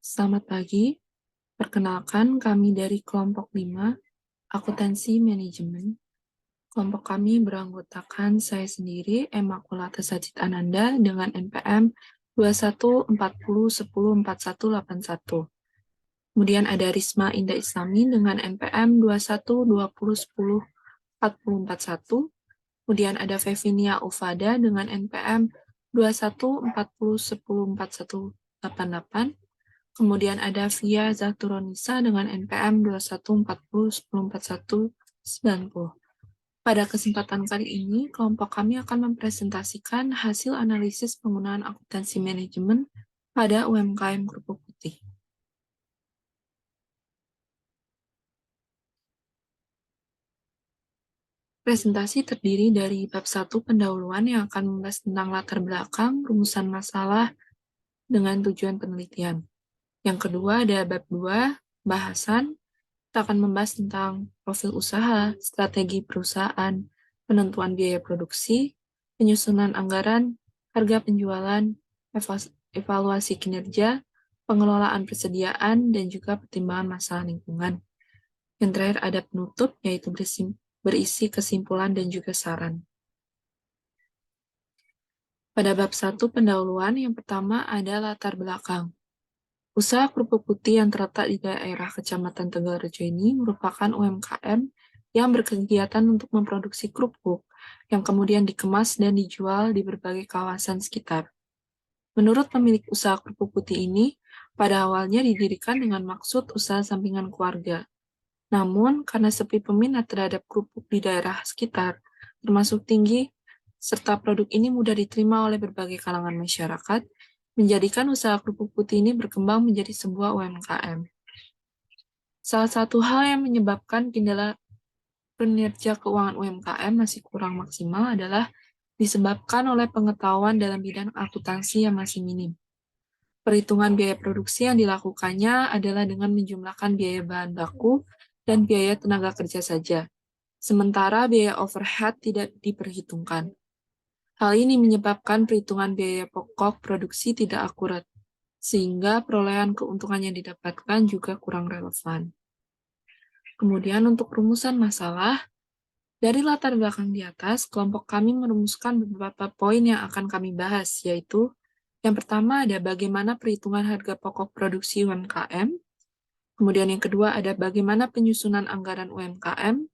Selamat pagi, perkenalkan kami dari kelompok 5, Akuntansi Manajemen. Kelompok kami beranggotakan saya sendiri, Emakulata Sajid Ananda, dengan NPM 2140104181. Kemudian ada Risma Indah Islami dengan NPM 2120104041. Kemudian ada Fevinia Ufada dengan NPM 2140104188. Kemudian ada Via Zaturonisa dengan NPM 2140104190. Pada kesempatan kali ini, kelompok kami akan mempresentasikan hasil analisis penggunaan akuntansi manajemen pada UMKM Kerupuk Putih. Presentasi terdiri dari bab 1 pendahuluan yang akan membahas tentang latar belakang, rumusan masalah, dengan tujuan penelitian. Yang kedua ada bab 2, bahasan. Kita akan membahas tentang profil usaha, strategi perusahaan, penentuan biaya produksi, penyusunan anggaran, harga penjualan, evaluasi kinerja, pengelolaan persediaan, dan juga pertimbangan masalah lingkungan. Yang terakhir ada penutup, yaitu berisi kesimpulan dan juga saran. Pada bab 1 pendahuluan, yang pertama ada latar belakang. Usaha kerupuk putih yang terletak di daerah Kecamatan Tegalrejo ini merupakan UMKM yang berkegiatan untuk memproduksi kerupuk yang kemudian dikemas dan dijual di berbagai kawasan sekitar. Menurut pemilik usaha kerupuk putih ini, pada awalnya didirikan dengan maksud usaha sampingan keluarga. Namun, karena sepi peminat terhadap kerupuk di daerah sekitar, termasuk tinggi, serta produk ini mudah diterima oleh berbagai kalangan masyarakat, menjadikan usaha kerupuk putih ini berkembang menjadi sebuah UMKM. Salah satu hal yang menyebabkan kinerja keuangan UMKM masih kurang maksimal adalah disebabkan oleh pengetahuan dalam bidang akuntansi yang masih minim. Perhitungan biaya produksi yang dilakukannya adalah dengan menjumlahkan biaya bahan baku dan biaya tenaga kerja saja, sementara biaya overhead tidak diperhitungkan. Hal ini menyebabkan perhitungan biaya pokok produksi tidak akurat, sehingga perolehan keuntungan yang didapatkan juga kurang relevan. Kemudian untuk rumusan masalah, dari latar belakang di atas, kelompok kami merumuskan beberapa poin yang akan kami bahas, yaitu yang pertama ada bagaimana perhitungan harga pokok produksi UMKM, kemudian yang kedua ada bagaimana penyusunan anggaran UMKM,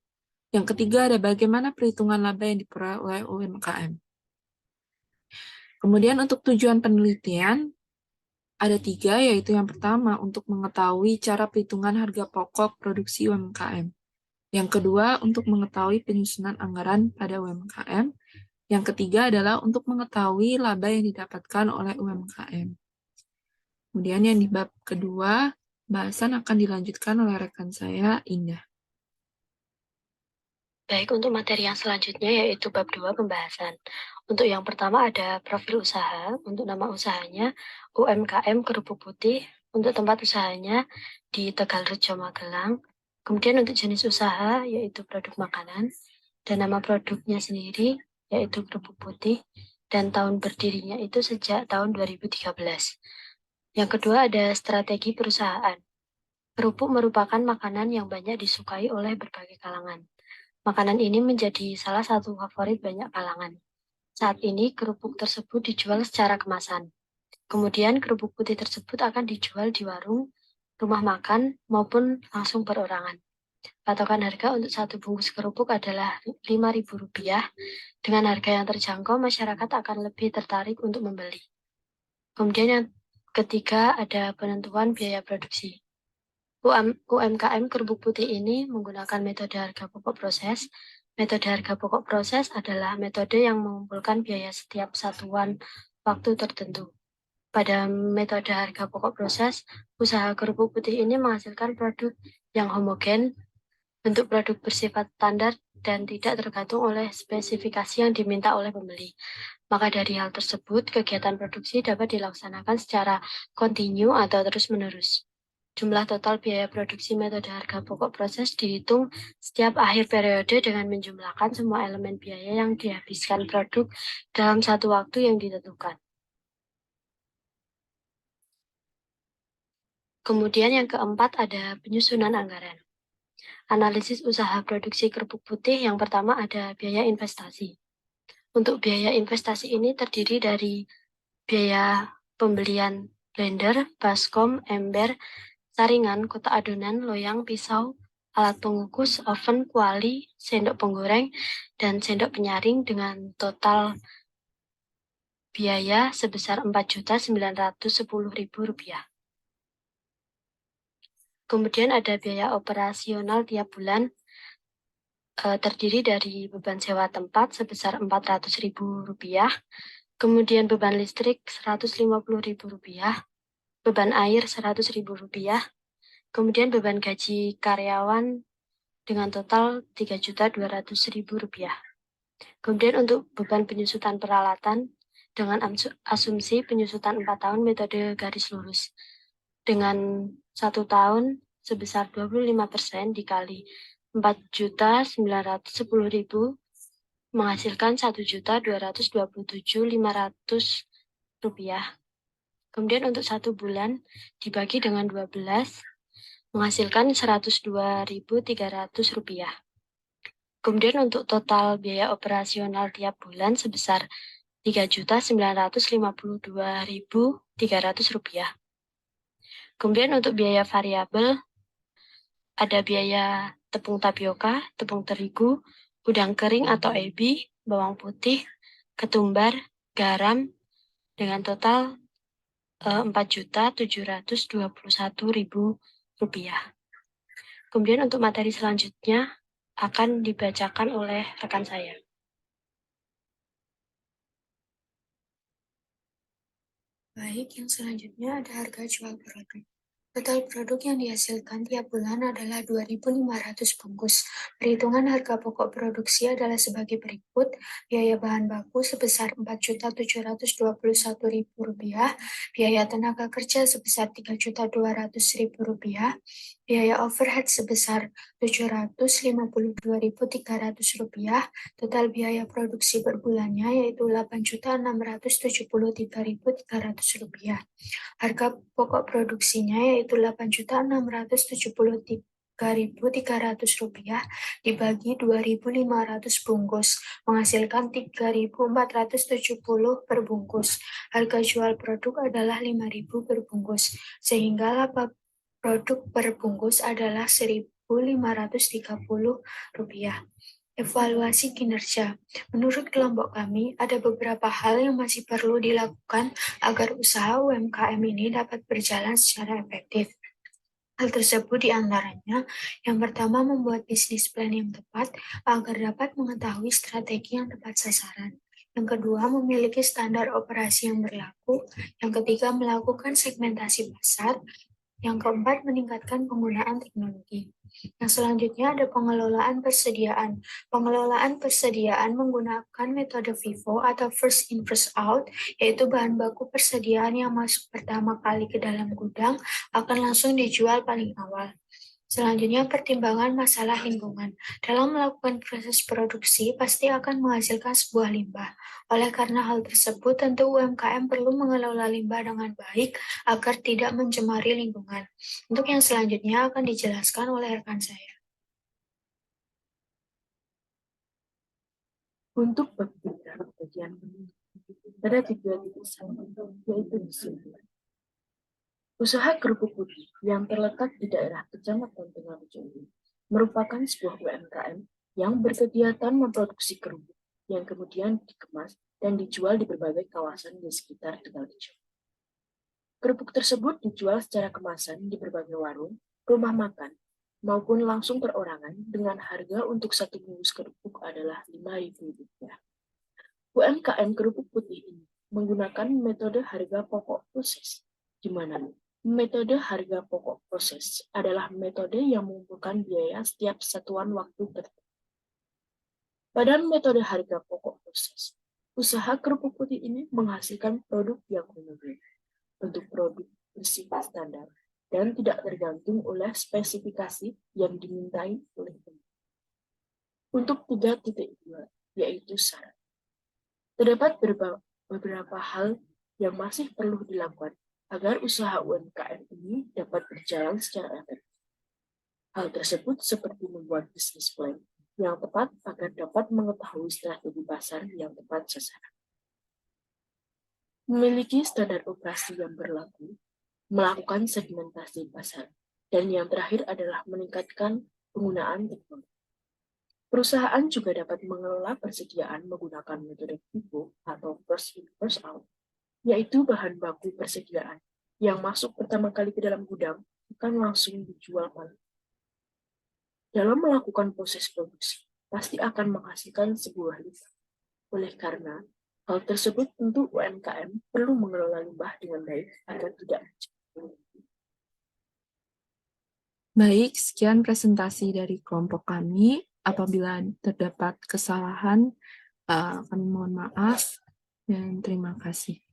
yang ketiga ada bagaimana perhitungan laba yang diperoleh oleh UMKM. Kemudian untuk tujuan penelitian, ada 3, yaitu yang pertama untuk mengetahui cara perhitungan harga pokok produksi UMKM. Yang kedua untuk mengetahui penyusunan anggaran pada UMKM. Yang ketiga adalah untuk mengetahui laba yang didapatkan oleh UMKM. Kemudian yang di bab kedua, bahasan akan dilanjutkan oleh rekan saya, Indah. Baik, untuk materi yang selanjutnya yaitu bab 2 pembahasan. Untuk yang pertama ada profil usaha, untuk nama usahanya UMKM Kerupuk Putih, untuk tempat usahanya di Tegalrejo, Magelang. Kemudian untuk jenis usaha yaitu produk makanan, dan nama produknya sendiri yaitu Kerupuk Putih, dan tahun berdirinya itu sejak tahun 2013. Yang kedua ada strategi perusahaan. Kerupuk merupakan makanan yang banyak disukai oleh berbagai kalangan. Makanan ini menjadi salah satu favorit banyak kalangan. Saat ini, kerupuk tersebut dijual secara kemasan. Kemudian, kerupuk putih tersebut akan dijual di warung, rumah makan, maupun langsung perorangan. Patokan harga untuk satu bungkus kerupuk adalah Rp5.000. Dengan harga yang terjangkau, masyarakat akan lebih tertarik untuk membeli. Kemudian yang ketiga ada penentuan biaya produksi. UMKM Kerupuk Putih ini menggunakan metode harga pokok proses. Metode harga pokok proses adalah metode yang mengumpulkan biaya setiap satuan waktu tertentu. Pada metode harga pokok proses, usaha kerupuk putih ini menghasilkan produk yang homogen, bentuk produk bersifat standar, dan tidak tergantung oleh spesifikasi yang diminta oleh pembeli. Maka dari hal tersebut, kegiatan produksi dapat dilaksanakan secara kontinu atau terus-menerus. Jumlah total biaya produksi metode harga pokok proses dihitung setiap akhir periode dengan menjumlahkan semua elemen biaya yang dihabiskan produk dalam satu waktu yang ditentukan. Kemudian yang keempat ada penyusunan anggaran. Analisis usaha produksi kerupuk putih yang pertama ada biaya investasi. Untuk biaya investasi ini terdiri dari biaya pembelian blender, baskom, ember, saringan, kotak adonan, loyang, pisau, alat pengukus, oven, kuali, sendok penggoreng, dan sendok penyaring dengan total biaya sebesar Rp4.910.000. Kemudian ada biaya operasional tiap bulan terdiri dari beban sewa tempat sebesar Rp400.000, kemudian beban listrik Rp150.000, beban air Rp100.000, kemudian beban gaji karyawan dengan total Rp3.200.000. Kemudian untuk beban penyusutan peralatan dengan asumsi penyusutan 4 tahun metode garis lurus dengan 1 tahun sebesar 25% dikali 4.910.000 menghasilkan Rp1.227.500. Kemudian untuk 1 bulan dibagi dengan 12 menghasilkan Rp102.300. Kemudian untuk total biaya operasional tiap bulan sebesar Rp3.952.300. Kemudian untuk biaya variabel ada biaya tepung tapioka, tepung terigu, udang kering atau ebi, bawang putih, ketumbar, garam dengan total Rp4.721.000. Kemudian untuk materi selanjutnya akan dibacakan oleh rekan saya. Baik, yang selanjutnya ada harga jual produk. Total produk yang dihasilkan tiap bulan adalah 2.500 bungkus. Perhitungan harga pokok produksi adalah sebagai berikut. Biaya bahan baku sebesar Rp4.721.000, biaya tenaga kerja sebesar Rp3.200.000, biaya overhead sebesar Rp752.300, total biaya produksi per bulannya yaitu Rp8.673.300. Harga pokok produksinya yaitu Rp8.673.300 dibagi 2.500 bungkus, menghasilkan 3.470 per bungkus. Harga jual produk adalah 5.000 per bungkus, sehingga laba produk per bungkus adalah Rp1.530. Evaluasi kinerja. Menurut kelompok kami, ada beberapa hal yang masih perlu dilakukan agar usaha UMKM ini dapat berjalan secara efektif. Hal tersebut diantaranya, yang pertama membuat bisnis plan yang tepat agar dapat mengetahui strategi yang tepat sasaran. Yang kedua, memiliki standar operasi yang berlaku. Yang ketiga, melakukan segmentasi pasar. Yang keempat, meningkatkan penggunaan teknologi. Yang selanjutnya ada pengelolaan persediaan. Pengelolaan persediaan menggunakan metode FIFO atau first in first out, yaitu bahan baku persediaan yang masuk pertama kali ke dalam gudang akan langsung dijual paling awal. Selanjutnya, pertimbangan masalah lingkungan. Dalam melakukan proses produksi, pasti akan menghasilkan sebuah limbah. Oleh karena hal tersebut, tentu UMKM perlu mengelola limbah dengan baik agar tidak mencemari lingkungan. Untuk yang selanjutnya akan dijelaskan oleh rekan saya. Untuk bab 3 bagian ada 3 titik sama, yaitu di sini. Usaha kerupuk putih yang terletak di daerah Kecamatan Tegalrejo ini merupakan sebuah UMKM yang berkegiatan memproduksi kerupuk yang kemudian dikemas dan dijual di berbagai kawasan di sekitar Tegalrejo. Kerupuk tersebut dijual secara kemasan di berbagai warung, rumah makan, maupun langsung perorangan dengan harga untuk 1 bungkus kerupuk adalah Rp5.000. UMKM kerupuk putih ini menggunakan metode harga pokok proses, di mana metode harga pokok proses adalah metode yang mengumpulkan biaya setiap satuan waktu tertentu. Pada metode harga pokok proses, usaha kerupuk putih ini menghasilkan produk yang homogen, bentuk produk bersifat standar, dan tidak tergantung oleh spesifikasi yang dimintai oleh pembeli. Untuk 3.2, yaitu syarat. Terdapat beberapa hal yang masih perlu dilakukan agar usaha UMKM ini dapat berjalan secara efektif. Hal tersebut seperti membuat bisnis plan yang tepat agar dapat mengetahui strategi pasar yang tepat sasaran. Memiliki standar operasi yang berlaku, melakukan segmentasi pasar, dan yang terakhir adalah meningkatkan penggunaan teknologi. Perusahaan juga dapat mengelola persediaan menggunakan metode FIFO atau first in first out, yaitu bahan baku persediaan yang masuk pertama kali ke dalam gudang akan langsung dijual balik. Dalam melakukan proses produksi, pasti akan menghasilkan sebuah limbah. Oleh karena hal tersebut, tentu UMKM perlu mengelola limbah dengan baik agar tidak mencemari. Baik, sekian presentasi dari kelompok kami. Apabila terdapat kesalahan, kami mohon maaf dan terima kasih.